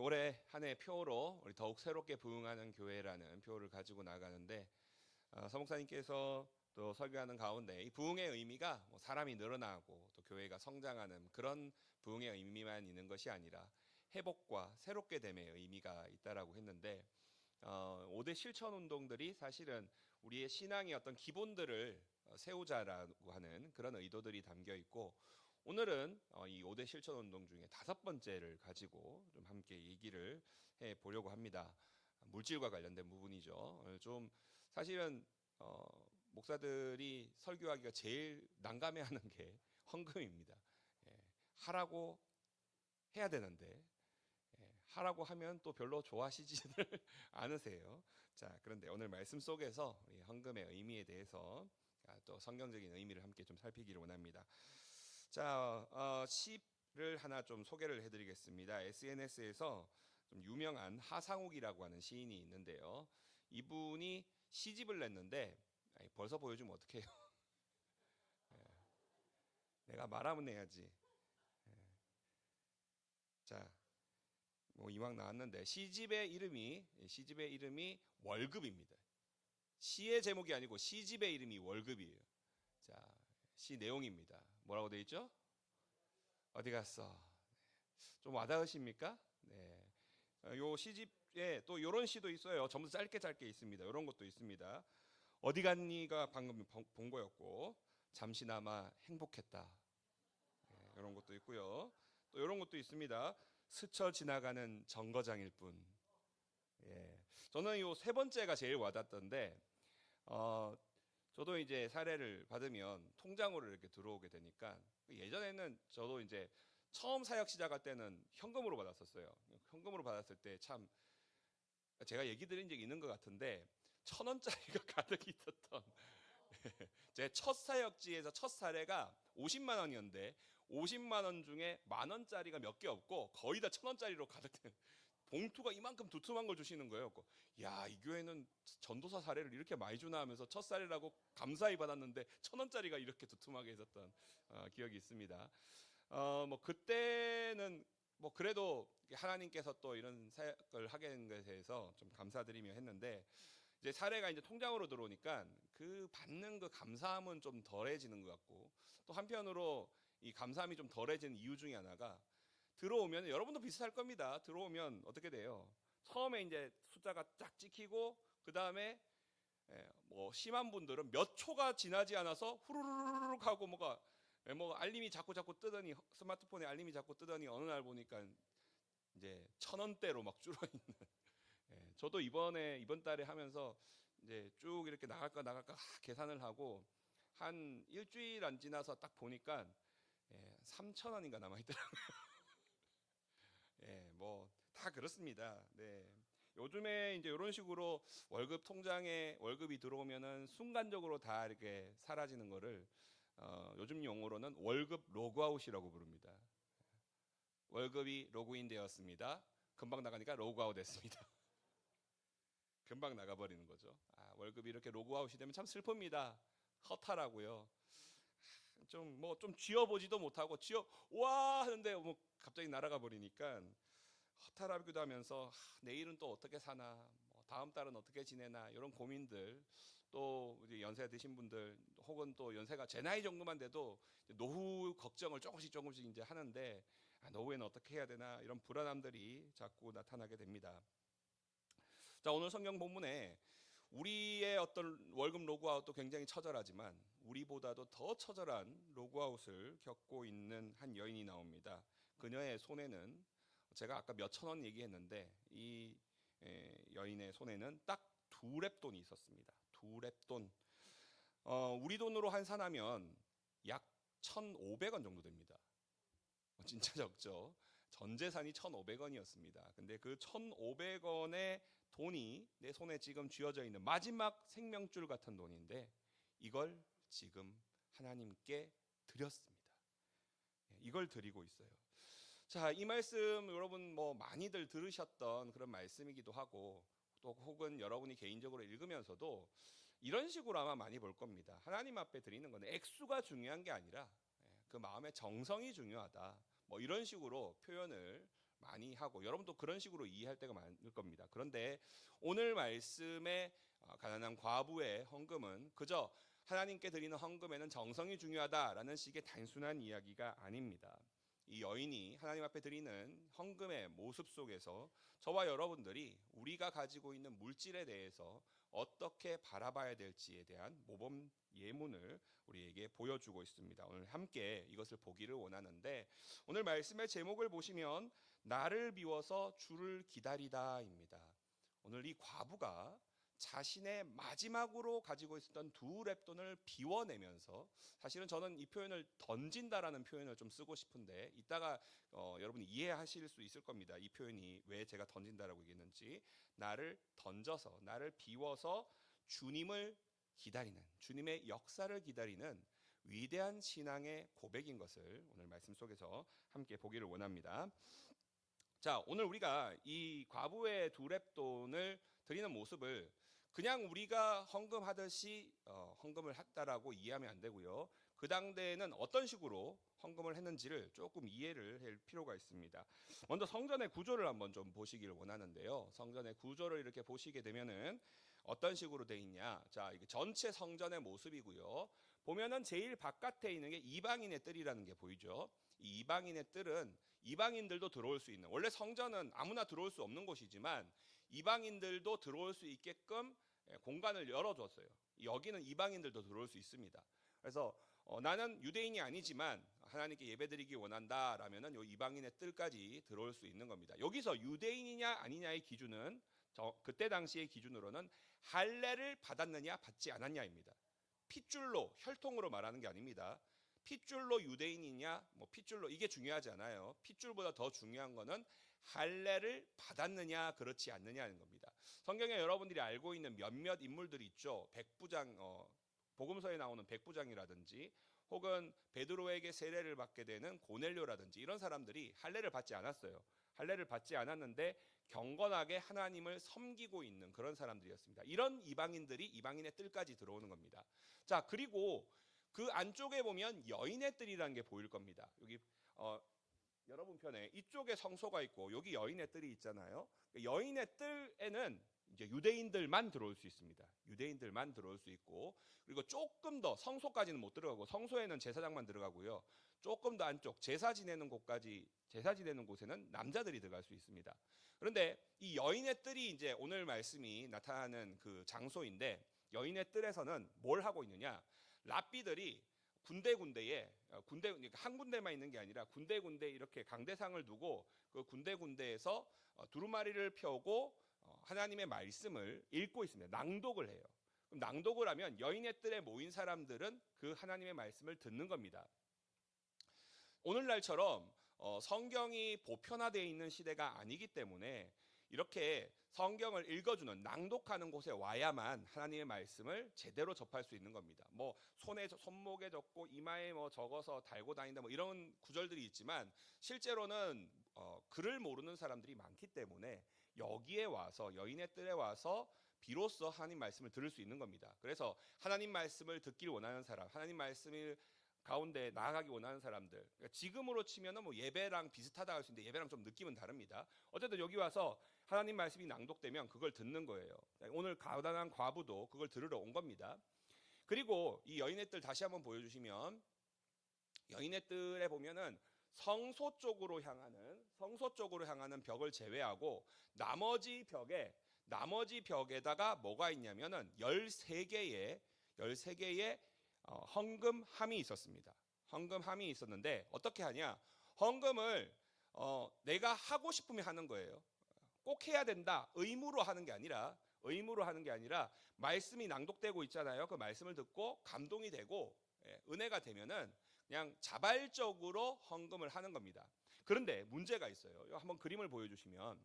올해 한 해 표로 우리 더욱 새롭게 부흥하는 교회라는 표를 가지고 나가는데 서목사님께서 또 설교하는 가운데 이 부흥의 의미가 뭐 사람이 늘어나고 또 교회가 성장하는 그런 부흥의 의미만 있는 것이 아니라 회복과 새롭게 됨의 의미가 있다라고 했는데 5대 실천 운동들이 사실은 우리의 신앙의 어떤 기본들을 세우자라고 하는 그런 의도들이 담겨 있고 오늘은 이 5대 실천 운동 중에 다섯 번째를 가지고 좀 함께 얘기를 해 보려고 합니다. 물질과 관련된 부분이죠. 오늘 좀 사실은 목사들이 설교하기가 제일 난감해하는 게 헌금입니다. 하라고 해야 되는데 하라고 하면 또 별로 좋아하시지를 않으세요. 자, 그런데 오늘 말씀 속에서 우리 헌금의 의미에 대해서 또 성경적인 의미를 함께 좀 살피기를 원합니다. 자, 시를 하나 좀 소개를 해드리겠습니다. SNS에서 좀 유명한 하상욱이라고 하는 시인이 있는데요. 이분이 시집을 냈는데 벌써 보여주면 어떡해요? 내가 말하면 내야지. 자, 뭐 이왕 나왔는데 시집의 이름이 월급입니다. 시의 제목이 아니고 시집의 이름이 월급이에요. 자, 시 내용입니다. 뭐라고 되어 있죠? 어디 갔어? 좀 와닿으십니까? 네. 요 시집에 또 요런 시도 있어요. 전부 짧게 있습니다. 요런 것도 있습니다. 어디 갔니가 방금 본 거였고 잠시나마 행복했다. 네, 요런 것도 있고요. 또 요런 것도 있습니다. 스쳐 지나가는 정거장일 뿐. 예. 저는 요 세 번째가 제일 와닿던데 어, 저도 이제 사례를 받으면 통장으로 이렇게 들어오게 되니까 예전에는 저도 이제 처음 사역 시작할 때는 현금으로 받았었어요. 현금으로 받았을 때 참 제가 얘기 드린 적이 있는 것 같은데 1,000원짜리가 가득 있었던 제 첫 사역지에서 첫 사례가 50만 원이었는데 50만 원 중에 만 원짜리가 몇 개 없고 거의 다 1,000원짜리로 가득된 봉투가 이만큼 두툼한 걸 주시는 거예요. 야, 이 교회는 전도사 사례를 이렇게 많이 주나 하면서 첫 사례라고 감사히 받았는데 1,000원짜리가 이렇게 두툼하게 있었던 기억이 있습니다. 뭐 그때는 뭐 그래도 하나님께서 또 이런 사역을 하게 된 것에 대해서 좀 감사드리며 했는데 이제 사례가 이제 통장으로 들어오니까 그 받는 그 감사함은 좀 덜해지는 것 같고 또 한편으로 이 감사함이 좀 덜해지는 이유 중에 하나가 들어오면 여러분도 비슷할 겁니다. 들어오면 어떻게 돼요? 처음에 이제 숫자가 쫙 찍히고 그 다음에 뭐 심한 분들은 몇 초가 지나지 않아서 후루루룩 하고 뭐 알림이 자꾸 뜨더니 스마트폰에 알림이 자꾸 뜨더니 어느 날 보니까 이제 1,000원대로 막 줄어 있는. 저도 이번 달에 하면서 이제 쭉 이렇게 나갈까 계산을 하고 한 일주일 안 지나서 딱 보니까 3,000원인가 남아 있더라고요. 뭐 다 그렇습니다. 네. 요즘에 이제 이런 식으로 월급 통장에 월급이 들어오면은 순간적으로 다 이렇게 사라지는 거를 요즘 용어로는 월급 로그아웃이라고 부릅니다. 월급이 로그인 되었습니다. 금방 나가니까 로그아웃 됐습니다. 금방 나가버리는 거죠. 월급이 이렇게 로그아웃이 되면 참 슬픕니다. 허탈하고요. 좀 쥐어보지도 못하고 와 하는데 뭐 갑자기 날아가 버리니까 허탈하기도 하면서 내일은 또 어떻게 사나, 뭐 다음 달은 어떻게 지내나 이런 고민들 또 이제 연세 드신 분들 혹은 또 연세가 제 나이 정도만 돼도 노후 걱정을 조금씩 이제 하는데 노후에는 어떻게 해야 되나 이런 불안함들이 자꾸 나타나게 됩니다. 자, 오늘 성경 본문에 우리의 어떤 월급 로그아웃도 굉장히 처절하지만 우리보다도 더 처절한 로그아웃을 겪고 있는 한 여인이 나옵니다. 그녀의 손에는 제가 아까 몇천 원 얘기했는데 이 여인의 손에는 딱 두 랩돈이 있었습니다. 두 랩돈. 우리 돈으로 환산하면 약 1,500원 정도 됩니다. 진짜 적죠. 전 재산이 1,500원이었습니다. 근데 그 1,500원의 돈이 내 손에 지금 쥐어져 있는 마지막 생명줄 같은 돈인데 이걸 지금 하나님께 드렸습니다. 이걸 드리고 있어요. 자, 이 말씀 여러분 뭐 많이들 들으셨던 그런 말씀이기도 하고 또 혹은 여러분이 개인적으로 읽으면서도 이런 식으로 아마 많이 볼 겁니다. 하나님 앞에 드리는 건 액수가 중요한 게 아니라 그 마음의 정성이 중요하다. 뭐 이런 식으로 표현을 많이 하고 여러분도 그런 식으로 이해할 때가 많을 겁니다. 그런데 오늘 말씀의 가난한 과부의 헌금은 그저 하나님께 드리는 헌금에는 정성이 중요하다라는 식의 단순한 이야기가 아닙니다. 이 여인이 하나님 앞에 드리는 헌금의 모습 속에서 저와 여러분들이 우리가 가지고 있는 물질에 대해서 어떻게 바라봐야 될지에 대한 모범 예문을 우리에게 보여주고 있습니다. 오늘 함께 이것을 보기를 원하는데 오늘 말씀의 제목을 보시면 나를 비워서 주를 기다리다입니다. 오늘 이 과부가 자신의 마지막으로 가지고 있었던 두 렙돈을 비워내면서 사실은 저는 이 표현을 던진다라는 표현을 좀 쓰고 싶은데 이따가 여러분이 이해하실 수 있을 겁니다. 이 표현이 왜 제가 던진다라고 얘기했는지. 나를 던져서 나를 비워서 주님을 기다리는 주님의 역사를 기다리는 위대한 신앙의 고백인 것을 오늘 말씀 속에서 함께 보기를 원합니다. 자, 오늘 우리가 이 과부의 두 렙돈을 드리는 모습을 그냥 우리가 헌금하듯이 헌금을 했다라고 이해하면 안 되고요. 그 당대에는 어떤 식으로 헌금을 했는지를 조금 이해를 할 필요가 있습니다. 먼저 성전의 구조를 한번 좀 보시기를 원하는데요. 성전의 구조를 이렇게 보시게 되면은 어떤 식으로 돼 있냐? 자, 이게 전체 성전의 모습이고요. 보면은 제일 바깥에 있는 게 이방인의 뜰이라는 게 보이죠. 이 이방인의 뜰은 이방인들도 들어올 수 있는, 원래 성전은 아무나 들어올 수 없는 곳이지만 이방인들도 들어올 수 있게끔 공간을 열어줬어요. 여기는 이방인들도 들어올 수 있습니다. 그래서 나는 유대인이 아니지만 하나님께 예배드리기 원한다라면은 요 이방인의 뜰까지 들어올 수 있는 겁니다. 여기서 유대인이냐 아니냐의 기준은 그때 당시의 기준으로는 할례를 받았느냐 받지 않았냐입니다. 핏줄로 혈통으로 말하는 게 아닙니다. 핏줄로 유대인이냐 뭐 핏줄로 이게 중요하지 않아요. 핏줄보다 더 중요한 거는 할례를 받았느냐 그렇지 않느냐는 겁니다. 성경에 여러분들이 알고 있는 몇몇 인물들이 있죠. 백부장 복음서에 나오는 백부장이라든지 혹은 베드로에게 세례를 받게 되는 고넬료라든지 이런 사람들이 할례를 받지 않았어요. 할례를 받지 않았는데 경건하게 하나님을 섬기고 있는 그런 사람들이었습니다. 이런 이방인들이 이방인의 뜰까지 들어오는 겁니다. 자, 그리고 그 안쪽에 보면 여인의 뜰이라는 게 보일 겁니다. 여기 여러분 편에 이쪽에 성소가 있고 여기 여인의 뜰이 있잖아요. 여인의 뜰에는 이제 유대인들만 들어올 수 있습니다. 유대인들만 들어올 수 있고 그리고 조금 더 성소까지는 못 들어가고 성소에는 제사장만 들어가고요. 조금 더 안쪽 제사 지내는 곳에는 남자들이 들어갈 수 있습니다. 그런데 이 여인의 뜰이 이제 오늘 말씀이 나타나는 그 장소인데 여인의 뜰에서는 뭘 하고 있느냐? 랍비들이 군데군데에 한 군데만 있는 게 아니라 군데군데 이렇게 강대상을 두고 그 군데군데에서 두루마리를 펴고 하나님의 말씀을 읽고 있습니다. 낭독을 해요. 그럼 낭독을 하면 여인의 뜰에 모인 사람들은 그 하나님의 말씀을 듣는 겁니다. 오늘날처럼 성경이 보편화되어 있는 시대가 아니기 때문에 이렇게 성경을 읽어주는 낭독하는 곳에 와야만 하나님의 말씀을 제대로 접할 수 있는 겁니다. 뭐 손목에 적고 이마에 뭐 적어서 달고 다닌다 뭐 이런 구절들이 있지만 실제로는 글을 모르는 사람들이 많기 때문에 여기에 와서 여인의 뜰에 와서 비로소 하나님 말씀을 들을 수 있는 겁니다. 그래서 하나님 말씀을 듣길 원하는 사람, 하나님 말씀을 가운데 나아가기 원하는 사람들, 그러니까 지금으로 치면은 뭐 예배랑 비슷하다 할 수 있는데 예배랑 좀 느낌은 다릅니다. 어쨌든 여기 와서 하나님 말씀이 낭독되면 그걸 듣는 거예요. 오늘 가난한 과부도 그걸 들으러 온 겁니다. 그리고 이 여인의 뜰 다시 한번 보여주시면 여인의 뜰에 보면은 성소 쪽으로 향하는 벽을 제외하고 나머지 벽에다가 뭐가 있냐면은 13개의 헌금함이 있었습니다. 헌금함이 있었는데 어떻게 하냐? 헌금을 내가 하고 싶으면 하는 거예요. 꼭 해야 된다. 의무로 하는 게 아니라 말씀이 낭독되고 있잖아요. 그 말씀을 듣고 감동이 되고 은혜가 되면은 그냥 자발적으로 헌금을 하는 겁니다. 그런데 문제가 있어요. 한번 그림을 보여주시면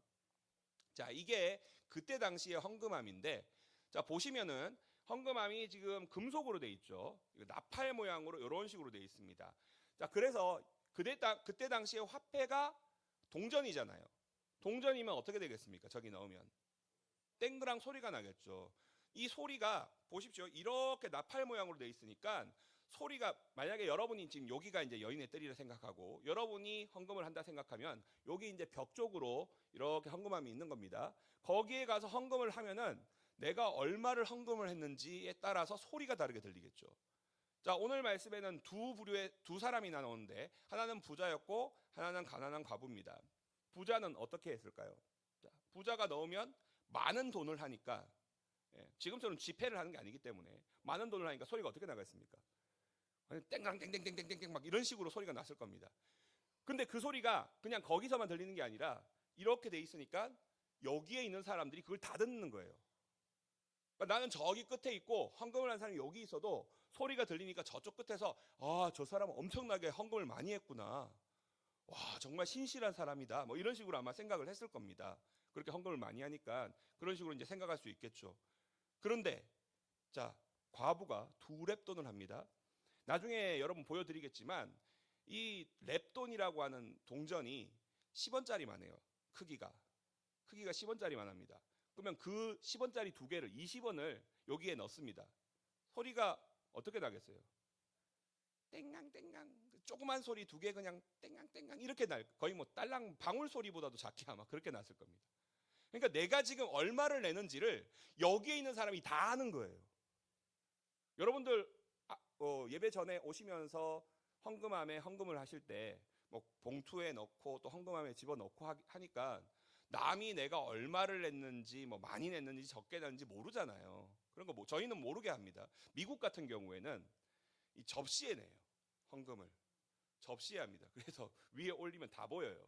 자 이게 그때 당시의 헌금함인데 자 보시면은 헌금함이 지금 금속으로 돼 있죠. 나팔 모양으로 이런 식으로 돼 있습니다. 자 그래서 그때 당시의 화폐가 동전이잖아요. 동전이면 어떻게 되겠습니까? 저기 넣으면 땡그랑 소리가 나겠죠. 이 소리가 보십시오. 이렇게 나팔 모양으로 돼 있으니까 소리가 만약에 여러분이 지금 여기가 이제 여인의 뜰이라 생각하고 여러분이 헌금을 한다 생각하면 여기 이제 벽 쪽으로 이렇게 헌금함이 있는 겁니다. 거기에 가서 헌금을 하면은 내가 얼마를 헌금을 했는지에 따라서 소리가 다르게 들리겠죠. 자, 오늘 말씀에는 두 부류의 두 사람이 나오는데 하나는 부자였고 하나는 가난한 과부입니다. 부자는 어떻게 했을까요? 자, 부자가 넣으면 많은 돈을 하니까 지금처럼 지폐를 하는 게 아니기 때문에 많은 돈을 하니까 소리가 어떻게 나겠습니까? 땡랑 땡땡땡땡땡 막 이런 식으로 소리가 났을 겁니다. 근데 그 소리가 그냥 거기서만 들리는 게 아니라 이렇게 돼 있으니까 여기에 있는 사람들이 그걸 다 듣는 거예요. 그러니까 나는 저기 끝에 있고 헌금을 한 사람이 여기 있어도 소리가 들리니까 저쪽 끝에서 아, 저 사람은 엄청나게 헌금을 많이 했구나. 와, 정말 신실한 사람이다. 뭐 이런 식으로 아마 생각을 했을 겁니다. 그렇게 헌금을 많이 하니까 그런 식으로 이제 생각할 수 있겠죠. 그런데 자, 과부가 두 랩돈을 합니다. 나중에 여러분 보여드리겠지만 이 랩돈이라고 하는 동전이 10원짜리만 해요. 크기가 10원짜리만 합니다. 그러면 그 10원짜리 두 개를 20원을 여기에 넣습니다. 소리가 어떻게 나겠어요? 땡강땡강. 조그만 소리 두 개 그냥 땡강땡강 이렇게 날, 거의 뭐 딸랑 방울 소리보다도 작게 아마 그렇게 났을 겁니다. 그러니까 내가 지금 얼마를 내는지를 여기에 있는 사람이 다 아는 거예요. 여러분들 예배 전에 오시면서 헌금함에 헌금을 하실 때 뭐 봉투에 넣고 또 헌금함에 집어넣고 하니까 남이 내가 얼마를 냈는지 뭐 많이 냈는지 적게 냈는지 모르잖아요. 그런 거 뭐 저희는 모르게 합니다. 미국 같은 경우에는 이 접시에 내요. 헌금을 접시에 합니다. 그래서 위에 올리면 다 보여요.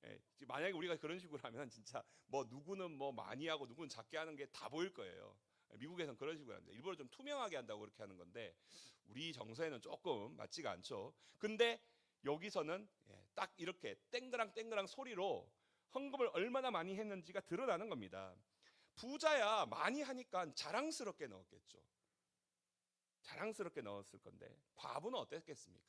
예, 만약에 우리가 그런 식으로 하면 진짜 뭐 누구는 뭐 많이 하고 누구는 작게 하는 게 다 보일 거예요. 미국에서는 그런 식으로 합니다. 일부러 좀 투명하게 한다고 그렇게 하는 건데 우리 정서에는 조금 맞지가 않죠. 근데 여기서는 딱 이렇게 땡그랑 땡그랑 소리로 헌금을 얼마나 많이 했는지가 드러나는 겁니다. 부자야 많이 하니까 자랑스럽게 넣었겠죠. 자랑스럽게 넣었을 건데 과부는 어땠겠습니까?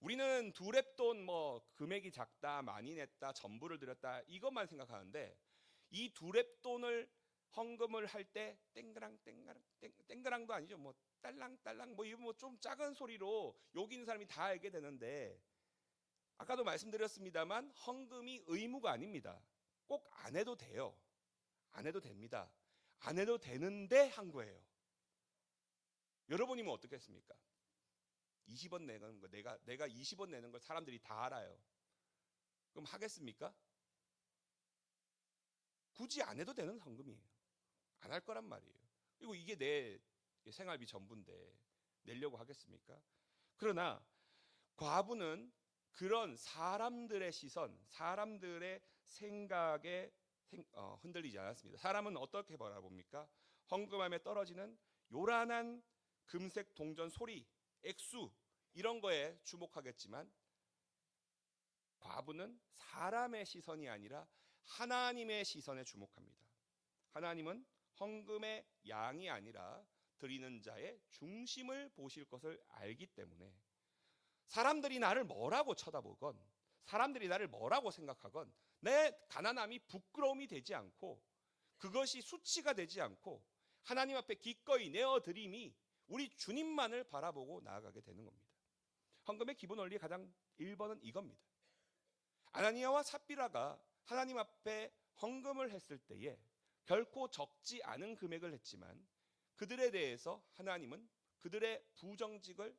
우리는 두 랩돈 뭐 금액이 작다, 많이 냈다, 전부를 드렸다 이것만 생각하는데 이 두 랩돈을 헌금을 할 때 땡그랑 땡그랑 땡그랑도 아니죠. 뭐 딸랑 딸랑 뭐 이거 뭐 좀 작은 소리로 여기 있는 사람이 다 알게 되는데 아까도 말씀드렸습니다만 헌금이 의무가 아닙니다. 꼭 안 해도 돼요. 안 해도 됩니다. 안 해도 되는데 한 거예요. 여러분이면 어떻겠습니까? 20원 내는 거 내가 20원 내는 걸 사람들이 다 알아요. 그럼 하겠습니까? 굳이 안 해도 되는 헌금이에요. 안 할 거란 말이에요. 그리고 이게 내 생활비 전부인데 내려고 하겠습니까? 그러나 과부는 그런 사람들의 시선, 사람들의 생각에 흔들리지 않았습니다. 사람은 어떻게 바라봅니까? 헌금함에 떨어지는 요란한 금색 동전 소리, 액수 이런 거에 주목하겠지만 과부는 사람의 시선이 아니라 하나님의 시선에 주목합니다. 하나님은 헌금의 양이 아니라 드리는 자의 중심을 보실 것을 알기 때문에 사람들이 나를 뭐라고 쳐다보건 사람들이 나를 뭐라고 생각하건 내 가난함이 부끄러움이 되지 않고 그것이 수치가 되지 않고 하나님 앞에 기꺼이 내어드림이 우리 주님만을 바라보고 나아가게 되는 겁니다. 헌금의 기본 원리 가장 1번은 이겁니다. 아나니아와 삽비라가 하나님 앞에 헌금을 했을 때에 결코 적지 않은 금액을 했지만 그들에 대해서 하나님은 그들의 부정직을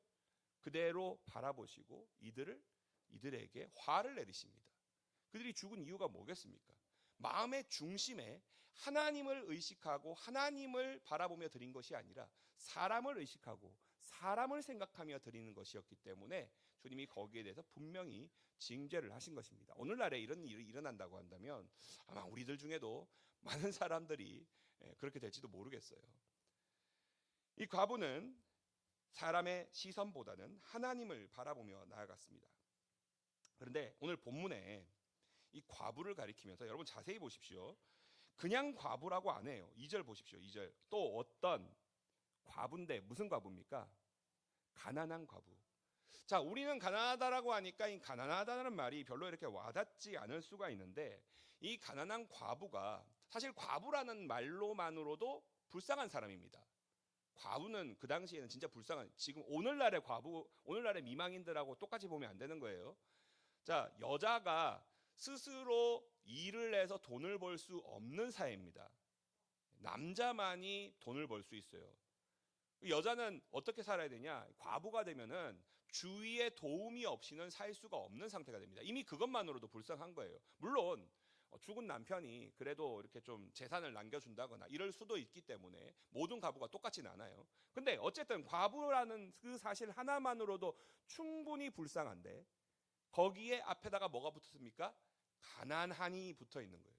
그대로 바라보시고 이들에게 화를 내리십니다. 그들이 죽은 이유가 뭐겠습니까? 마음의 중심에 하나님을 의식하고 하나님을 바라보며 드린 것이 아니라 사람을 의식하고 사람을 생각하며 드리는 것이었기 때문에 주님이 거기에 대해서 분명히 징계를 하신 것입니다. 오늘날에 이런 일이 일어난다고 한다면 아마 우리들 중에도 많은 사람들이 그렇게 될지도 모르겠어요. 이 과부는 사람의 시선보다는 하나님을 바라보며 나아갔습니다. 그런데 오늘 본문에 이 과부를 가리키면서 여러분 자세히 보십시오. 그냥 과부라고 안 해요. 2절 보십시오. 2절. 또 어떤 과부인데 무슨 과부입니까? 가난한 과부. 자, 우리는 가난하다라고 하니까 이 가난하다는 말이 별로 이렇게 와닿지 않을 수가 있는데 이 가난한 과부가 사실 과부라는 말로만으로도 불쌍한 사람입니다. 과부는 그 당시에는 진짜 불쌍한, 지금 오늘날의 과부, 오늘날의 미망인들하고 똑같이 보면 안 되는 거예요. 자, 여자가 스스로 일을 해서 돈을 벌 수 없는 사회입니다. 남자만이 돈을 벌 수 있어요. 여자는 어떻게 살아야 되냐? 과부가 되면은 주위의 도움이 없이는 살 수가 없는 상태가 됩니다. 이미 그것만으로도 불쌍한 거예요. 물론 죽은 남편이 그래도 이렇게 좀 재산을 남겨준다거나 이럴 수도 있기 때문에 모든 과부가 똑같지는 않아요. 근데 어쨌든 과부라는 그 사실 하나만으로도 충분히 불쌍한데 거기에 앞에다가 뭐가 붙었습니까? 가난한이 붙어 있는 거예요.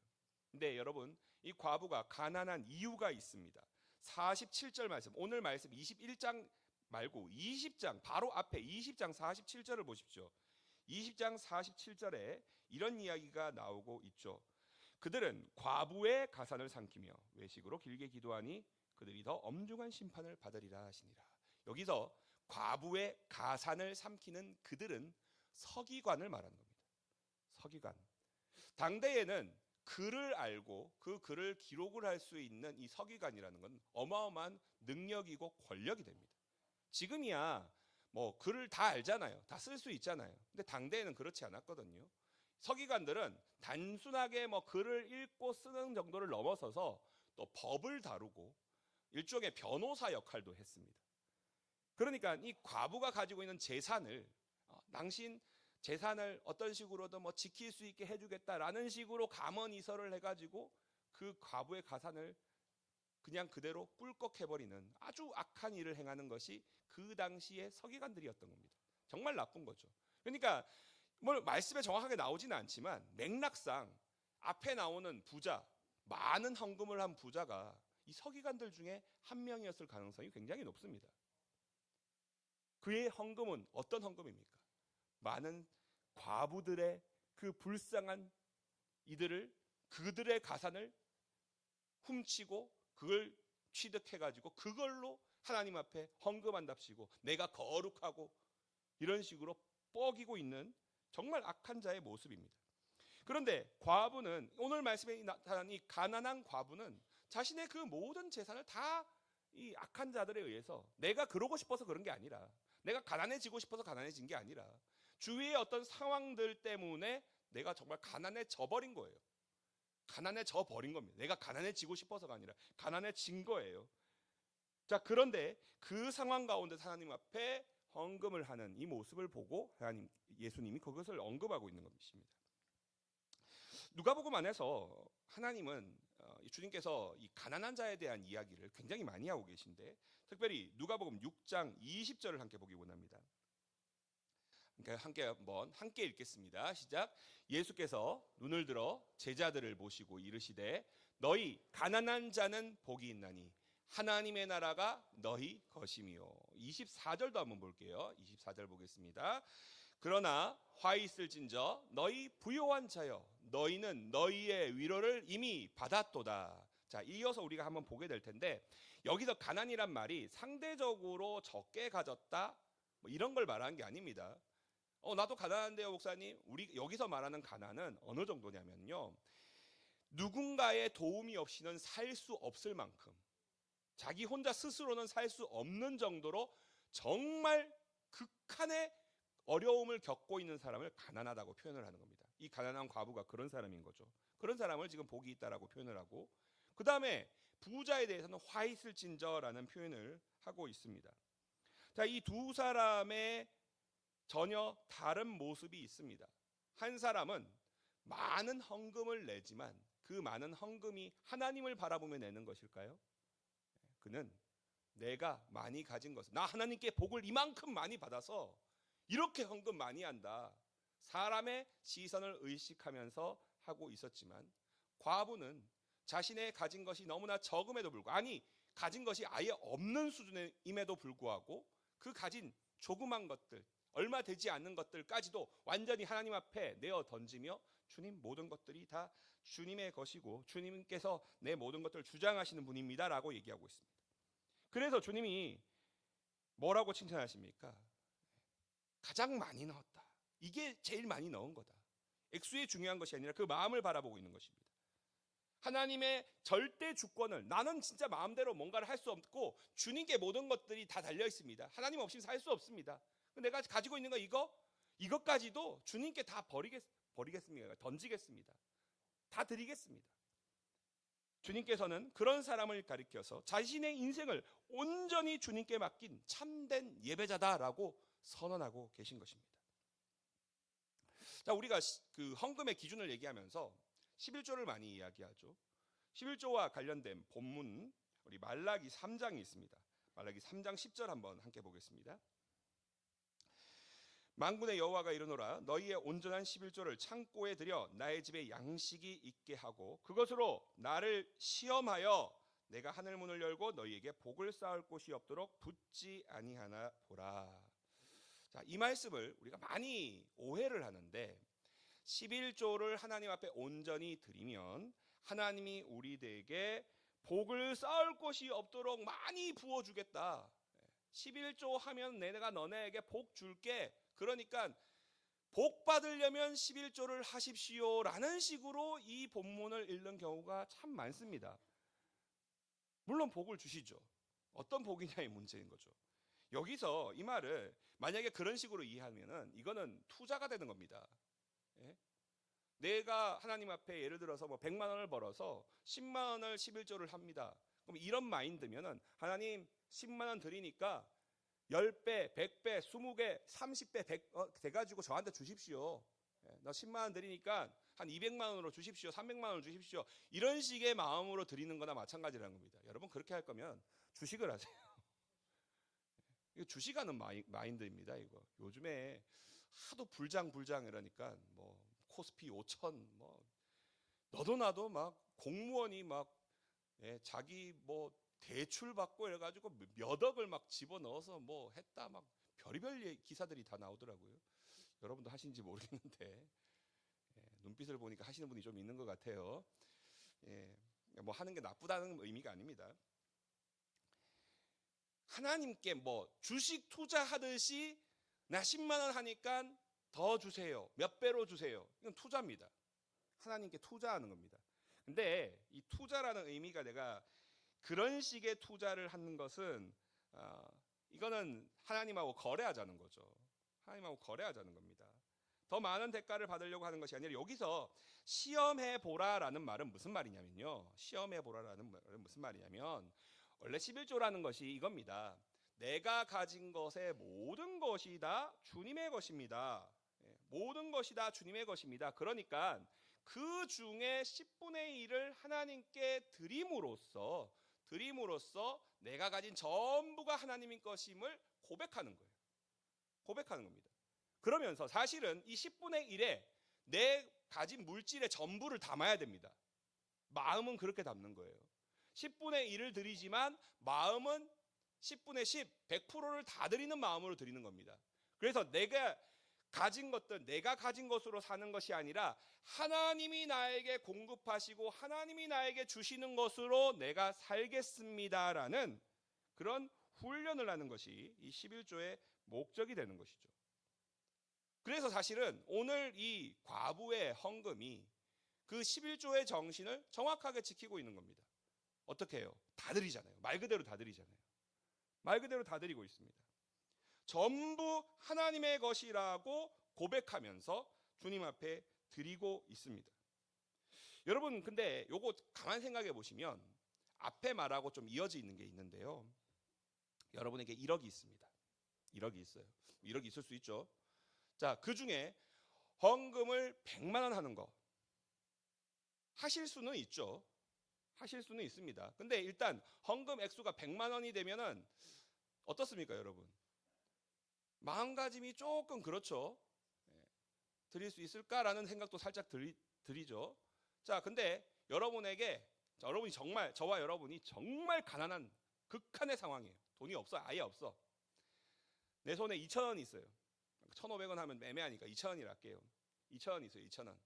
근데 여러분, 이 과부가 가난한 이유가 있습니다. 47절 말씀, 오늘 말씀 21장 말고 20장 바로 앞에 20장 47절을 보십시오. 20장 47절에 이런 이야기가 나오고 있죠. 그들은 과부의 가산을 삼키며 외식으로 길게 기도하니 그들이 더 엄중한 심판을 받으리라 하시니라. 여기서 과부의 가산을 삼키는 그들은 서기관을 말하는 겁니다. 서기관. 당대에는 글을 알고 그 글을 기록을 할 수 있는 이 서기관이라는 건 어마어마한 능력이고 권력이 됩니다. 지금이야 뭐 글을 다 알잖아요. 다 쓸 수 있잖아요. 근데 당대에는 그렇지 않았거든요. 서기관들은 단순하게 뭐 글을 읽고 쓰는 정도를 넘어서서 또 법을 다루고 일종의 변호사 역할도 했습니다. 그러니까 이 과부가 가지고 있는 재산을 당신 재산을 어떤 식으로든 뭐 지킬 수 있게 해주겠다라는 식으로 감언이설을 해가지고 그 과부의 가산을 그냥 그대로 꿀꺽해버리는 아주 악한 일을 행하는 것이 그 당시의 서기관들이었던 겁니다. 정말 나쁜 거죠. 그러니까 뭐 말씀에 정확하게 나오지는 않지만 맥락상 앞에 나오는 부자, 많은 헌금을 한 부자가 이 서기관들 중에 한 명이었을 가능성이 굉장히 높습니다. 그의 헌금은 어떤 헌금입니까? 많은 과부들의 그 불쌍한 이들을, 그들의 가산을 훔치고 그걸 취득해가지고 그걸로 하나님 앞에 헌금한답시고 내가 거룩하고 이런 식으로 뻐기고 있는 정말 악한 자의 모습입니다. 그런데 과부는, 오늘 말씀에 나타난 이 가난한 과부는 자신의 그 모든 재산을 다 이 악한 자들에 의해서, 내가 그러고 싶어서 그런 게 아니라, 내가 가난해지고 싶어서 가난해진 게 아니라 주위의 어떤 상황들 때문에 내가 정말 가난해져 버린 거예요. 가난해져 버린 겁니다. 내가 가난해지고 싶어서가 아니라 가난해진 거예요. 자, 그런데 그 상황 가운데 하나님 앞에 헌금을 하는 이 모습을 보고 예수님이 그것을 언급하고 있는 것입니다. 누가복음 안에서 하나님은 주님께서 이 가난한 자에 대한 이야기를 굉장히 많이 하고 계신데, 특별히 누가복음 6장 20절을 함께 보기 원합니다. 함께 읽겠습니다. 시작. 예수께서 눈을 들어 제자들을 보시고 이르시되 너희 가난한 자는 복이 있나니 하나님의 나라가 너희 것이며. 24절도 한번 볼게요. 24절 보겠습니다. 그러나 화 있을진저 너희 부요한 자여 너희는 너희의 위로를 이미 받았도다. 자, 이어서 우리가 한번 보게 될 텐데, 여기서 가난이란 말이 상대적으로 적게 가졌다 뭐 이런 걸 말하는 게 아닙니다. 나도 가난한데요 목사님. 우리 여기서 말하는 가난은 어느 정도냐면요, 누군가의 도움이 없이는 살 수 없을 만큼, 자기 혼자 스스로는 살 수 없는 정도로 정말 극한의 어려움을 겪고 있는 사람을 가난하다고 표현을 하는 겁니다. 이 가난한 과부가 그런 사람인 거죠. 그런 사람을 지금 복이 있다라고 표현을 하고, 그 다음에 부자에 대해서는 화 있을진저라는 표현을 하고 있습니다. 자, 이 두 사람의 전혀 다른 모습이 있습니다. 한 사람은 많은 헌금을 내지만 그 많은 헌금이 하나님을 바라보며 내는 것일까요? 그는 내가 많이 가진 것을, 나 하나님께 복을 이만큼 많이 받아서 이렇게 헌금 많이 한다, 사람의 시선을 의식하면서 하고 있었지만, 과부는 자신의 가진 것이 너무나 적음에도 불구하고, 아니 가진 것이 아예 없는 수준임에도 불구하고 그 가진 조그만 것들, 얼마 되지 않는 것들까지도 완전히 하나님 앞에 내어 던지며 주님, 모든 것들이 다 주님의 것이고 주님께서 내 모든 것들을 주장하시는 분입니다 라고 얘기하고 있습니다. 그래서 주님이 뭐라고 칭찬하십니까? 가장 많이 넣었다. 이게 제일 많이 넣은 거다. 액수에 중요한 것이 아니라 그 마음을 바라보고 있는 것입니다. 하나님의 절대 주권을, 나는 진짜 마음대로 뭔가를 할 수 없고 주님께 모든 것들이 다 달려 있습니다. 하나님 없이는 살 수 없습니다. 내가 가지고 있는 거 이것까지도 주님께 다 버리겠습니다. 던지겠습니다. 다 드리겠습니다. 주님께서는 그런 사람을 가리켜서 자신의 인생을 온전히 주님께 맡긴 참된 예배자다라고 선언하고 계신 것입니다. 자, 우리가 그 헌금의 기준을 얘기하면서 11조를 많이 이야기하죠. 11조와 관련된 본문, 우리 말라기 3장이 있습니다. 말라기 3장 10절 한번 함께 보겠습니다. 만군의 여호와가 이르노라, 너희의 온전한 11조를 창고에 들여 나의 집에 양식이 있게 하고 그것으로 나를 시험하여 내가 하늘 문을 열고 너희에게 복을 쌓을 곳이 없도록 붙지 아니하나 보라. 자, 이 말씀을 우리가 많이 오해를 하는데, 11조를 하나님 앞에 온전히 드리면 하나님이 우리에게 복을 쌓을 곳이 없도록 많이 부어주겠다. 11조 하면 내가 너네에게 복 줄게. 그러니까 복 받으려면 11조를 하십시오 라는 식으로 이 본문을 읽는 경우가 참 많습니다. 물론 복을 주시죠. 어떤 복이냐의 문제인 거죠. 여기서 이 말을 만약에 그런 식으로 이해하면은 이거는 투자가 되는 겁니다. 예? 내가 하나님 앞에 예를 들어서 뭐 100만 원을 벌어서 10만 원을 11조를 합니다. 그럼 이런 마인드면은 하나님 10만 원 드리니까 10배, 100배, 20배, 30배, 100 돼가지고 저한테 주십시오. 나 10만 원 드리니까 한 200만 원으로 주십시오. 300만 원을 주십시오. 이런 식의 마음으로 드리는 거나 마찬가지라는 겁니다. 여러분, 그렇게 할 거면 주식을 하세요. 이거 주식하는 마인드입니다. 이거 요즘에 하도 불장 이러니까 뭐 코스피 5천 뭐 너도 나도 막 공무원이 막 자기 뭐 대출 받고 이래가지고 몇 억을 막 집어넣어서 뭐 했다 막 별의별 기사들이 다 나오더라고요. 여러분도 하시는지 모르겠는데 눈빛을 보니까 하시는 분이 좀 있는 것 같아요. 뭐 하는 게 나쁘다는 의미가 아닙니다. 하나님께 뭐 주식 투자하듯이 나 10만 원 하니까 더 주세요. 몇 배로 주세요. 이건 투자입니다. 하나님께 투자하는 겁니다. 근데 이 투자라는 의미가 내가 그런 식의 투자를 하는 것은 이거는 하나님하고 거래하자는 거죠. 하나님하고 거래하자는 겁니다. 더 많은 대가를 받으려고 하는 것이 아니라 여기서 시험해 보라라는 말은 무슨 말이냐면요. 시험해 보라라는 말은 무슨 말이냐면 원래 11조라는 것이 이겁니다. 내가 가진 것의 모든 것이 다 주님의 것입니다. 모든 것이 다 주님의 것입니다. 그러니까 그 중에 10분의 1을 하나님께 드림으로써 내가 가진 전부가 하나님의 것임을 고백하는 거예요. 고백하는 겁니다. 그러면서 사실은 이 10분의 1에 내 가진 물질의 전부를 담아야 됩니다. 마음은 그렇게 담는 거예요. 10분의 1을 드리지만 마음은 10분의 10, 100%를 다 드리는 마음으로 드리는 겁니다. 그래서 내가 가진 것들, 내가 가진 것으로 사는 것이 아니라 하나님이 나에게 공급하시고 하나님이 나에게 주시는 것으로 내가 살겠습니다라는 그런 훈련을 하는 것이 이 11조의 목적이 되는 것이죠. 그래서 사실은 오늘 이 과부의 헌금이 그 11조의 정신을 정확하게 지키고 있는 겁니다. 어떻게 해요? 다 드리잖아요. 말 그대로 다 드리잖아요. 말 그대로 다 드리고 있습니다. 전부 하나님의 것이라고 고백하면서 주님 앞에 드리고 있습니다. 여러분, 근데 요거 가만 생각해 보시면 앞에 말하고 좀 이어져 있는 게 있는데요. 여러분에게 1억이 있습니다. 1억이 있어요. 1억이 있을 수 있죠. 자, 그 중에 헌금을 100만 원 하는 거 하실 수는 있죠. 하실 수는 있습니다. 근데 일단 헌금 액수가 100만 원이 되면은 어떻습니까, 여러분? 마음가짐이 조금 그렇죠. 드릴 수 있을까라는 생각도 살짝 드리죠. 자, 근데 여러분이 정말, 저와 여러분이 정말 가난한 극한의 상황이에요. 돈이 없어, 아예 없어. 내 손에 2,000원이 있어요. 1,500원 하면 애매하니까 2,000원이라 할게요. 2,000원 있어요. 2,000원.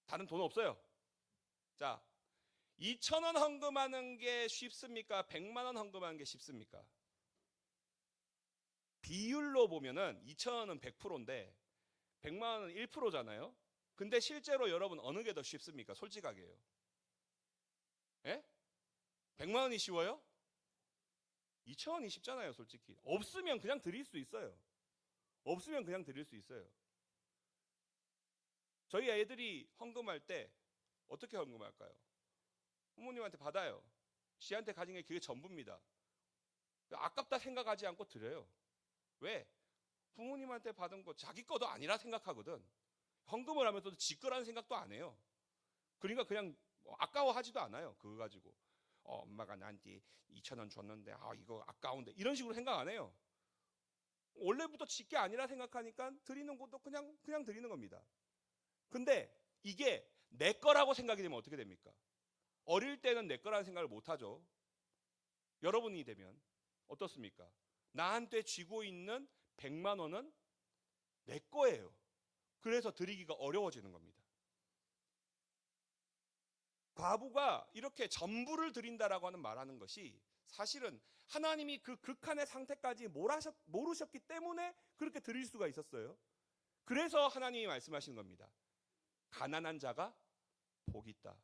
다른 돈 없어요. 자, 2,000원 헌금하는 게 쉽습니까? 100만 원 헌금하는 게 쉽습니까? 비율로 보면은 2,000원은 100%인데 100만 원은 1%잖아요. 근데 실제로 여러분 어느 게 더 쉽습니까? 솔직하게요. 예? 100만 원이 쉬워요? 2천 원이 쉽잖아요, 솔직히. 없으면 그냥 드릴 수 있어요. 없으면 그냥 드릴 수 있어요. 저희 애들이 헌금할 때 어떻게 헌금할까요? 부모님한테 받아요. 지한테 가진 게 그게 전부입니다. 아깝다 생각하지 않고 드려요. 왜? 부모님한테 받은 거 자기 거도 아니라 생각하거든. 헌금을 하면서도 지 거라는 생각도 안 해요. 그러니까 그냥 아까워하지도 않아요. 그거 가지고 엄마가 나한테 2천 원 줬는데 이거 아까운데 이런 식으로 생각 안 해요. 원래부터 지 게 아니라 생각하니까 드리는 것도 그냥 드리는 겁니다. 근데 이게 내 거라고 생각이 되면 어떻게 됩니까? 어릴 때는 내 거라는 생각을 못 하죠. 여러분이 되면 어떻습니까? 나한테 쥐고 있는 100만 원은 내 거예요. 그래서 드리기가 어려워지는 겁니다. 과부가 이렇게 전부를 드린다라고 하는 말하는 것이 사실은 하나님이 그 극한의 상태까지 모르셨기 때문에 그렇게 드릴 수가 있었어요. 그래서 하나님이 말씀하시는 겁니다. 가난한 자가 복이 있다.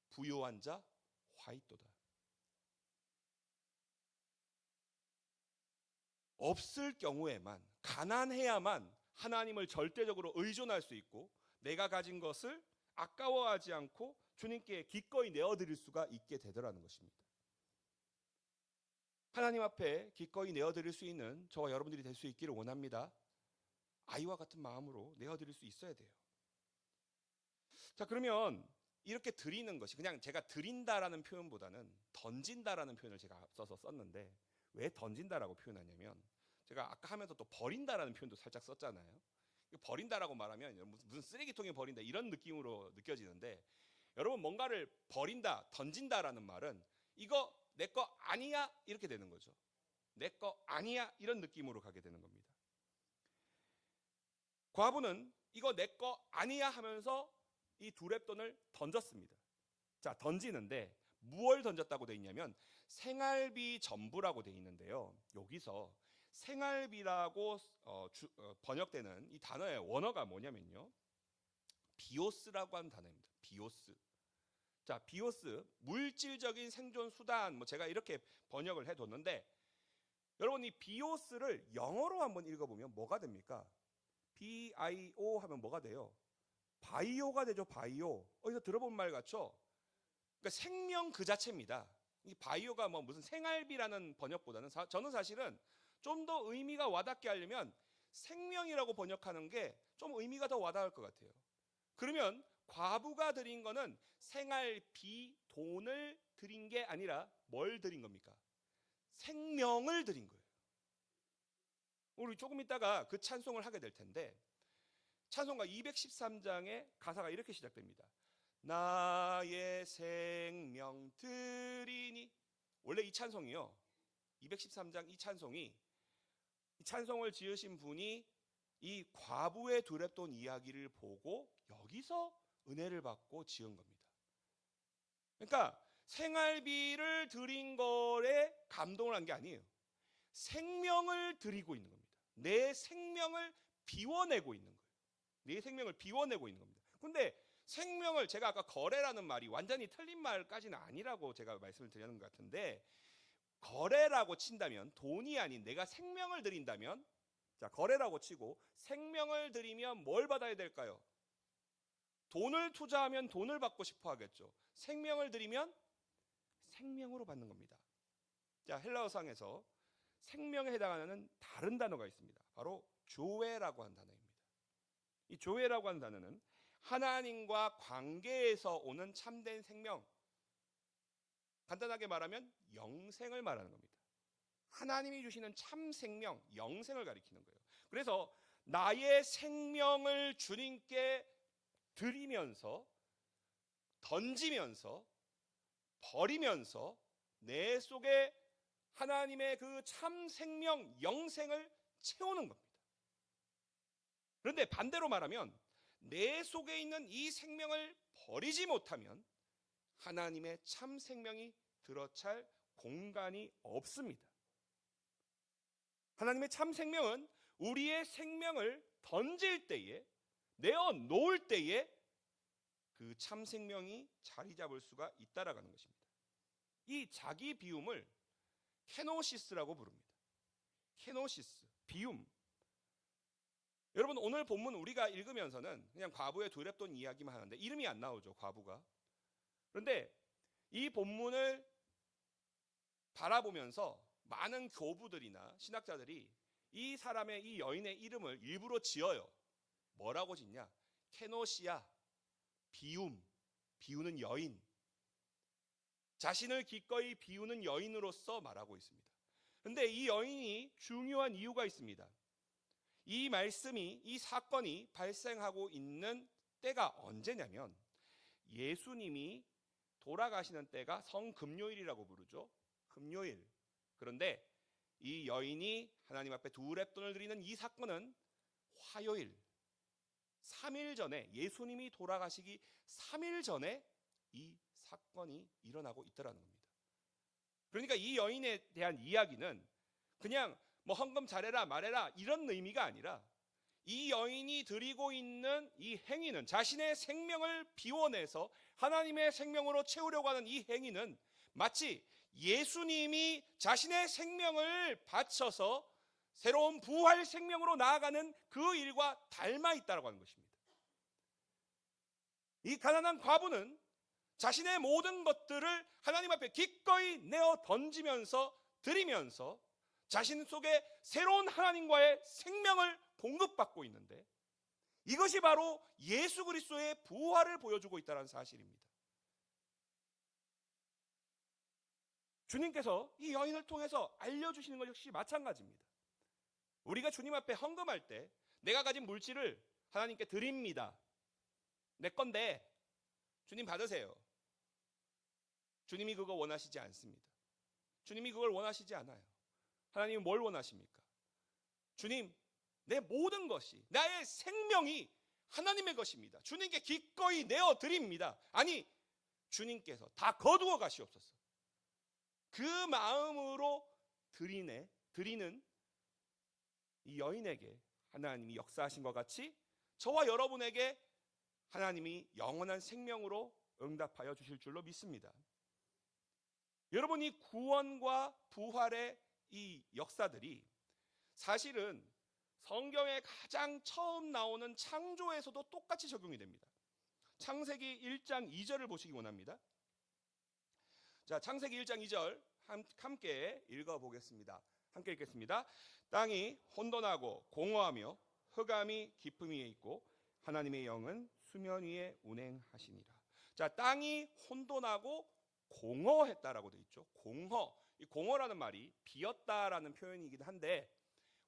부요한 자 화있도다. 없을 경우에만, 가난해야만 하나님을 절대적으로 의존할 수 있고 내가 가진 것을 아까워하지 않고 주님께 기꺼이 내어드릴 수가 있게 되더라는 것입니다. 하나님 앞에 기꺼이 내어드릴 수 있는 저와 여러분들이 될 수 있기를 원합니다. 아이와 같은 마음으로 내어드릴 수 있어야 돼요. 자, 그러면 이렇게 드리는 것이 그냥 제가 드린다라는 표현보다는 던진다라는 표현을 제가 앞서서 썼는데 왜 던진다라고 표현하냐면 제가 아까 하면서 또 버린다라는 표현도 살짝 썼잖아요. 버린다라고 말하면 무슨 쓰레기통에 버린다 이런 느낌으로 느껴지는데 여러분 뭔가를 버린다, 던진다라는 말은 이거 내 거 아니야 이렇게 되는 거죠. 내 거 아니야 이런 느낌으로 가게 되는 겁니다. 과부는 이거 내 거 아니야 하면서 이 두 렙돈을 던졌습니다. 자, 던지는데 무엇을 던졌다고 되어 있냐면 생활비 전부라고 되어 있는데요. 여기서 생활비라고 번역되는 이 단어의 원어가 뭐냐면요. 비오스라고 하는 단어입니다. 비오스. 자, 비오스, 물질적인 생존 수단, 제가 이렇게 번역을 해뒀는데 여러분 이 비오스를 영어로 한번 읽어보면 뭐가 됩니까? BIO 하면 뭐가 돼요? 바이오가 되죠. 바이오. 어디서 들어본 말 같죠? 그러니까 생명 그 자체입니다. 이 바이오가 무슨 생활비라는 번역보다는 저는 사실은 좀 더 의미가 와닿게 하려면 생명이라고 번역하는 게 좀 의미가 더 와닿을 것 같아요. 그러면 과부가 드린 거는 생활비, 돈을 드린 게 아니라 뭘 드린 겁니까? 생명을 드린 거예요. 우리 조금 있다가 그 찬송을 하게 될 텐데 찬송가 213장의 가사가 이렇게 시작됩니다. 나의 생명 드리니. 원래 이 찬송이요. 213장 이 찬송이 이 찬송을 지으신 분이 이 과부의 두 렙돈 이야기를 보고 여기서 은혜를 받고 지은 겁니다. 그러니까 생활비를 드린 거에 감동을 한 게 아니에요. 생명을 드리고 있는 겁니다. 내 생명을 비워내고 있는 거예요. 내 생명을 비워내고 있는 겁니다. 근데 생명을 제가 아까 거래라는 말이 완전히 틀린 말까지는 아니라고 제가 말씀을 드리는 것 같은데 거래라고 친다면 돈이 아닌 내가 생명을 드린다면 자 거래라고 치고 생명을 드리면 뭘 받아야 될까요? 돈을 투자하면 돈을 받고 싶어 하겠죠. 생명을 드리면 생명으로 받는 겁니다. 자 헬라어상에서 생명에 해당하는 다른 단어가 있습니다. 바로 조회라고 하는 단어입니다. 이 조회라고 하는 단어는 하나님과 관계에서 오는 참된 생명, 간단하게 말하면 영생을 말하는 겁니다. 하나님이 주시는 참 생명, 영생을 가리키는 거예요. 그래서 나의 생명을 주님께 드리면서 던지면서 버리면서 내 속에 하나님의 그 참 생명, 영생을 채우는 겁니다. 그런데 반대로 말하면 내 속에 있는 이 생명을 버리지 못하면 하나님의 참 생명이 들어찰 공간이 없습니다. 하나님의 참 생명은 우리의 생명을 던질 때에 내어 놓을 때에 그 참 생명이 자리 잡을 수가 있다라는 것입니다. 이 자기 비움을 케노시스라고 부릅니다. 케노시스, 비움. 여러분, 오늘 본문 우리가 읽으면서는 그냥 과부의 두렙돈 이야기만 하는데 이름이 안 나오죠, 과부가. 그런데 이 본문을 바라보면서 많은 교부들이나 신학자들이 이 사람의, 이 여인의 이름을 일부러 지어요. 뭐라고 짓냐? 케노시아, 비움, 비우는 여인. 자신을 기꺼이 비우는 여인으로서 말하고 있습니다. 그런데 이 여인이 중요한 이유가 있습니다. 이 말씀이, 이 사건이 발생하고 있는 때가 언제냐면 예수님이 돌아가시는 때가 성금요일이라고 부르죠. 금요일. 그런데 이 여인이 하나님 앞에 두렙돈을 드리는 이 사건은 화요일, 3일 전에, 예수님이 돌아가시기 3일 전에 이 사건이 일어나고 있더라는 겁니다. 그러니까 이 여인에 대한 이야기는 그냥 뭐 헌금 잘해라 말해라 이런 의미가 아니라 이 여인이 드리고 있는 이 행위는, 자신의 생명을 비워내서 하나님의 생명으로 채우려고 하는 이 행위는 마치 예수님이 자신의 생명을 바쳐서 새로운 부활 생명으로 나아가는 그 일과 닮아 있다고 하는 것입니다. 이 가난한 과부는 자신의 모든 것들을 하나님 앞에 기꺼이 내어 던지면서, 드리면서 자신 속에 새로운 하나님과의 생명을 공급받고 있는데, 이것이 바로 예수 그리스도의 부활을 보여주고 있다는 사실입니다. 주님께서 이 여인을 통해서 알려주시는 것 역시 마찬가지입니다. 우리가 주님 앞에 헌금할 때 내가 가진 물질을 하나님께 드립니다. 내 건데 주님 받으세요. 주님이 그거 원하시지 않습니다. 주님이 그걸 원하시지 않아요. 하나님은 뭘 원하십니까? 주님, 내 모든 것이, 나의 생명이 하나님의 것입니다. 주님께 기꺼이 내어드립니다. 아니, 주님께서 다 거두어 가시옵소서. 그 마음으로 드리는 이 여인에게 하나님이 역사하신 것 같이 저와 여러분에게 하나님이 영원한 생명으로 응답하여 주실 줄로 믿습니다. 여러분, 이 구원과 부활의 이 역사들이 사실은 성경에 가장 처음 나오는 창조에서도 똑같이 적용이 됩니다. 창세기 1장 2절을 보시기 원합니다. 자, 창세기 1장 2절 함께 읽어보겠습니다. 함께 읽겠습니다. 땅이 혼돈하고 공허하며 흑암이 깊음 위에 있고 하나님의 영은 수면 위에 운행하시니라. 자, 땅이 혼돈하고 공허했다라고 되어 있죠. 공허. 이 공허라는 말이 비었다라는 표현이긴 한데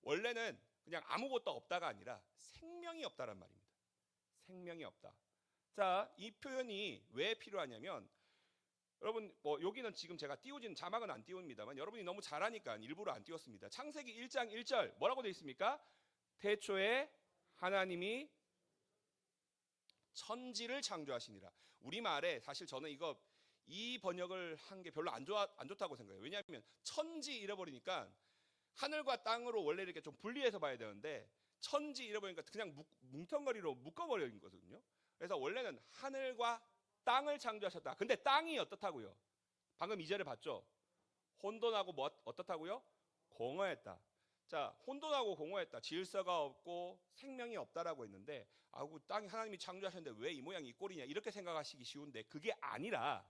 원래는 그냥 아무것도 없다가 아니라 생명이 없다란 말입니다. 생명이 없다. 자, 이 표현이 왜 필요하냐면 여러분, 뭐 여기는 지금 제가 띄우진 자막은 안 띄웁니다만 여러분이 너무 잘하니까 일부러 안 띄웠습니다. 창세기 1장 1절 뭐라고 되어 있습니까? 태초에 하나님이 천지를 창조하시니라. 우리말에 사실 저는 이 번역을 한 게 별로 안 좋다고 생각해요. 왜냐하면 천지 잃어버리니까 하늘과 땅으로 원래 이렇게 좀 분리해서 봐야 되는데 천지 잃어버리니까 그냥 뭉텅거리로 묶어버린 거거든요. 그래서 원래는 하늘과 땅을 창조하셨다. 근데 땅이 어떻다고요? 방금 2절에 봤죠? 혼돈하고 뭐 어떻다고요? 공허했다. 자, 혼돈하고 공허했다. 질서가 없고 생명이 없다라고 했는데 아우, 땅이 하나님이 창조하셨는데 왜 이 모양이 이 꼴이냐 이렇게 생각하시기 쉬운데 그게 아니라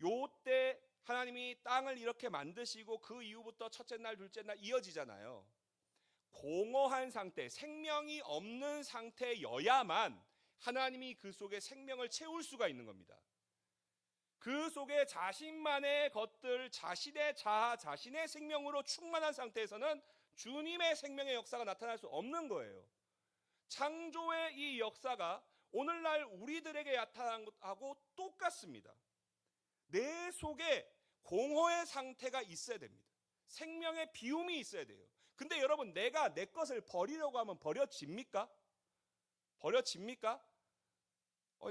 요때 하나님이 땅을 이렇게 만드시고 그 이후부터 첫째 날, 둘째 날 이어지잖아요. 공허한 상태, 생명이 없는 상태여야만 하나님이 그 속에 생명을 채울 수가 있는 겁니다. 그 속에 자신만의 것들, 자신의 자아, 자신의 생명으로 충만한 상태에서는 주님의 생명의 역사가 나타날 수 없는 거예요. 창조의 이 역사가 오늘날 우리들에게 나타난 것하고 똑같습니다. 내 속에 공허의 상태가 있어야 됩니다. 생명의 비움이 있어야 돼요. 근데 여러분, 내가 내 것을 버리려고 하면 버려집니까? 버려집니까?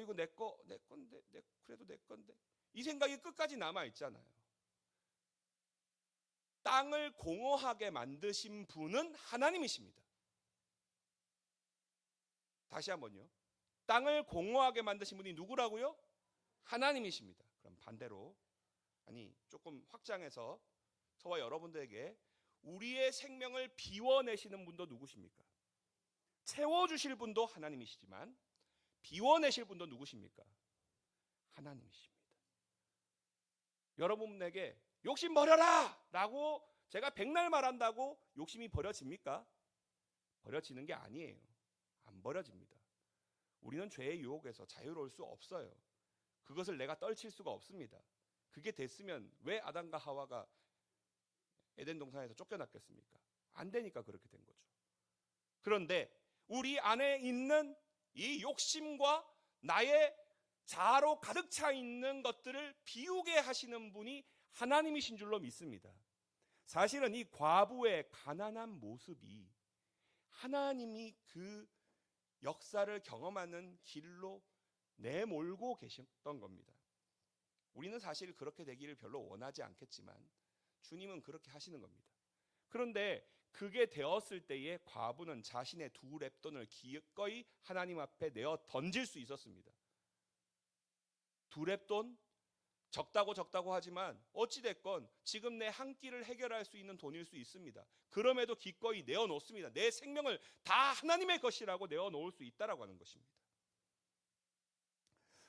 이거 내 건데, 그래도 내 건데. 이 생각이 끝까지 남아 있잖아요. 땅을 공허하게 만드신 분은 하나님이십니다. 다시 한번요. 땅을 공허하게 만드신 분이 누구라고요? 하나님이십니다. 그럼 반대로 아니, 조금 확장해서 저와 여러분들에게 우리의 생명을 비워내시는 분도 누구십니까? 채워주실 분도 하나님이시지만 비워내실 분도 누구십니까? 하나님이십니다. 여러분에게 욕심 버려라! 라고 제가 백날 말한다고 욕심이 버려집니까? 버려지는 게 아니에요. 안 버려집니다. 우리는 죄의 유혹에서 자유로울 수 없어요. 그것을 내가 떨칠 수가 없습니다. 그게 됐으면 왜 아담과 하와가 에덴 동산에서 쫓겨났겠습니까? 안 되니까 그렇게 된 거죠. 그런데 우리 안에 있는 이 욕심과 나의 자아로 가득 차 있는 것들을 비우게 하시는 분이 하나님이신 줄로 믿습니다. 사실은 이 과부의 가난한 모습이 하나님이 그 역사를 경험하는 길로 내몰고 계셨던 겁니다. 우리는 사실 그렇게 되기를 별로 원하지 않겠지만 주님은 그렇게 하시는 겁니다. 그런데 그게 되었을 때에 과부는 자신의 두 렙돈을 기꺼이 하나님 앞에 내어 던질 수 있었습니다. 두 렙돈? 적다고 하지만 어찌됐건 지금 내 한 끼를 해결할 수 있는 돈일 수 있습니다. 그럼에도 기꺼이 내어놓습니다. 내 생명을 다 하나님의 것이라고 내어놓을 수 있다라고 하는 것입니다.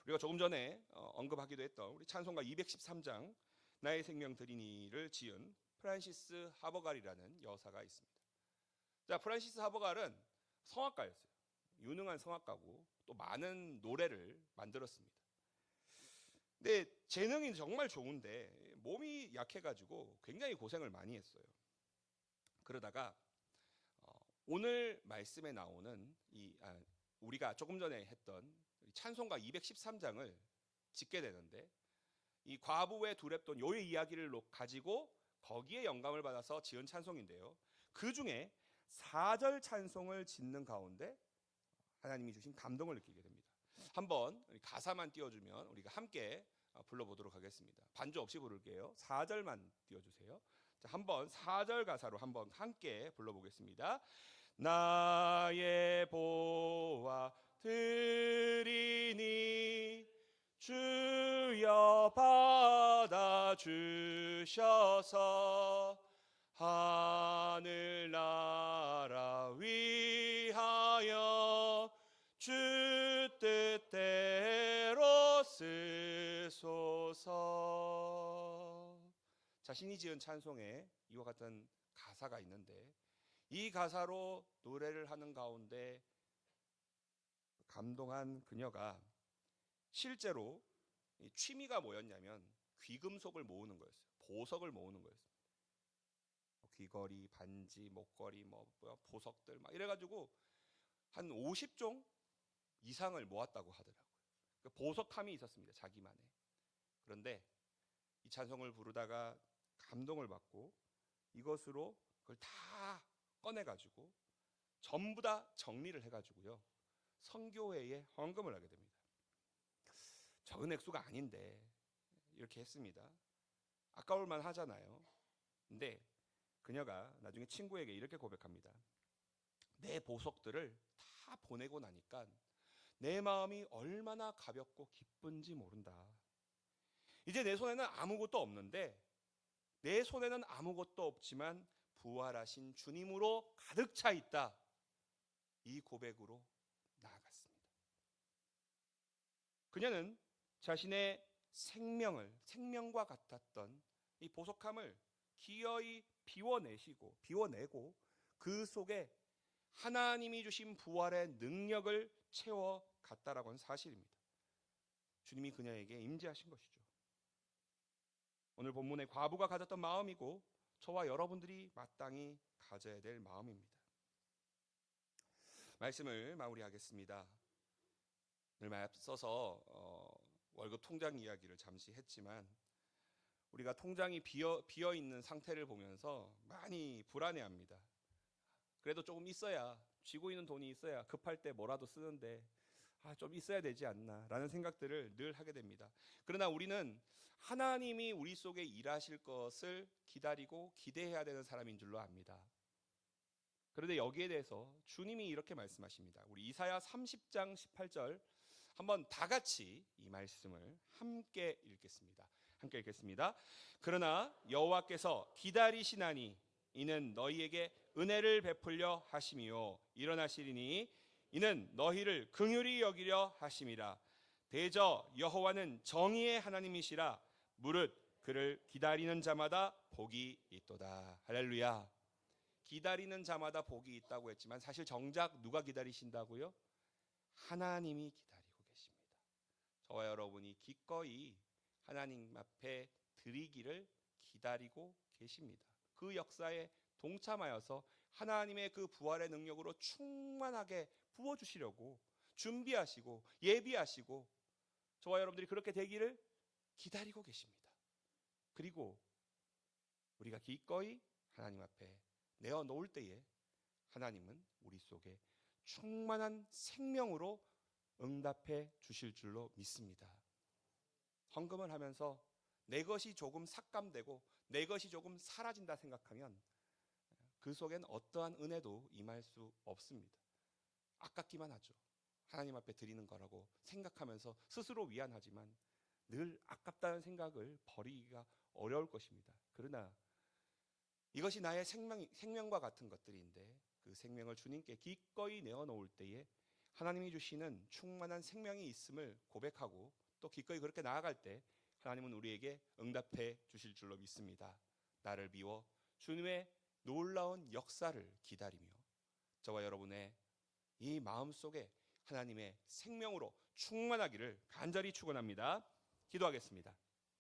우리가 조금 전에 언급하기도 했던 우리 찬송가 213장 나의 생명 드리니를 지은 프란시스 하버갈이라는 여사가 있습니다. 자, 프란시스 하버갈은 성악가였어요. 유능한 성악가고 또 많은 노래를 만들었습니다. 근데 재능이 정말 좋은데 몸이 약해가지고 굉장히 고생을 많이 했어요. 그러다가 오늘 말씀에 나오는 우리가 조금 전에 했던 찬송가 213장을 짓게 되는데 이 과부의 두 렙돈 요의 이야기를 가지고 거기에 영감을 받아서 지은 찬송인데요. 그 중에 4절 찬송을 짓는 가운데 하나님이 주신 감동을 느끼게 됩니다. 한번 가사만 띄워주면 우리가 함께 불러보도록 하겠습니다. 반주 없이 부를게요. 4절만 띄워주세요. 자, 한번 4절 가사로 한번 함께 불러보겠습니다. 나의 보화 드리니 주여 받아 주셔서 하늘나라 위하여 주 뜻대로 쓰소서. 자신이 지은 찬송에 이와 같은 가사가 있는데 이 가사로 노래를 하는 가운데 감동한 그녀가 실제로 취미가 뭐였냐면 귀금속을 모으는 거였어요. 보석을 모으는 거였어요. 귀걸이, 반지, 목걸이, 보석들 막 이래가지고 한 50종 이상을 모았다고 하더라고요. 보석함이 있었습니다. 자기만의. 그런데 이 찬송을 부르다가 감동을 받고 이것으로 그걸 다 꺼내가지고 전부 다 정리를 해가지고요. 선교회에 헌금을 하게 됩니다. 적은 액수가 아닌데 이렇게 했습니다. 아까울 만 하잖아요. 근데 그녀가 나중에 친구에게 이렇게 고백합니다. 내 보석들을 다 보내고 나니까 내 마음이 얼마나 가볍고 기쁜지 모른다. 이제 내 손에는 아무것도 없는데 내 손에는 아무것도 없지만 부활하신 주님으로 가득 차 있다. 이 고백으로 나아갔습니다. 그녀는 자신의 생명과 같았던 이 보석함을 기어이 비워내고 그 속에 하나님이 주신 부활의 능력을 채워갔다라고 하는 사실입니다. 주님이 그녀에게 임재하신 것이죠. 오늘 본문의 과부가 가졌던 마음이고 저와 여러분들이 마땅히 가져야 될 마음입니다. 말씀을 마무리하겠습니다. 오늘 앞서서 월급 통장 이야기를 잠시 했지만 우리가 통장이 비어 있는 상태를 보면서 많이 불안해합니다. 그래도 조금 있어야, 쥐고 있는 돈이 있어야 급할 때 뭐라도 쓰는데 좀 있어야 되지 않나 라는 생각들을 늘 하게 됩니다. 그러나 우리는 하나님이 우리 속에 일하실 것을 기다리고 기대해야 되는 사람인 줄로 압니다. 그런데 여기에 대해서 주님이 이렇게 말씀하십니다. 우리 이사야 30장 18절 한번 다 같이 이 말씀을 함께 읽겠습니다. 함께 읽겠습니다. 그러나 여호와께서 기다리시나니 이는 너희에게 은혜를 베풀려 하심이요 일어나시리니 이는 너희를 긍휼히 여기려 하심이라. 대저 여호와는 정의의 하나님이시라. 무릇 그를 기다리는 자마다 복이 있도다. 할렐루야. 기다리는 자마다 복이 있다고 했지만 사실 정작 누가 기다리신다고요? 하나님이 기다리고 계십니다. 저와 여러분이 기꺼이 하나님 앞에 드리기를 기다리고 계십니다. 그 역사에 동참하여서 하나님의 그 부활의 능력으로 충만하게 부어주시려고 준비하시고 예비하시고 저와 여러분들이 그렇게 되기를 기다리고 계십니다. 그리고 우리가 기꺼이 하나님 앞에 내어놓을 때에 하나님은 우리 속에 충만한 생명으로 응답해 주실 줄로 믿습니다. 헌금을 하면서 내 것이 조금 삭감되고 내 것이 조금 사라진다 생각하면 그 속엔 어떠한 은혜도 임할 수 없습니다. 아깝기만 하죠. 하나님 앞에 드리는 거라고 생각하면서 스스로 위안하지만 늘 아깝다는 생각을 버리기가 어려울 것입니다. 그러나 이것이 나의 생명과 같은 것들인데 그 생명을 주님께 기꺼이 내어놓을 때에 하나님이 주시는 충만한 생명이 있음을 고백하고 또 기꺼이 그렇게 나아갈 때 하나님은 우리에게 응답해 주실 줄로 믿습니다. 나를 비워 주님의 놀라운 역사를 기다리며 저와 여러분의 이 마음속에 하나님의 생명으로 충만하기를 간절히 축원합니다. 기도하겠습니다.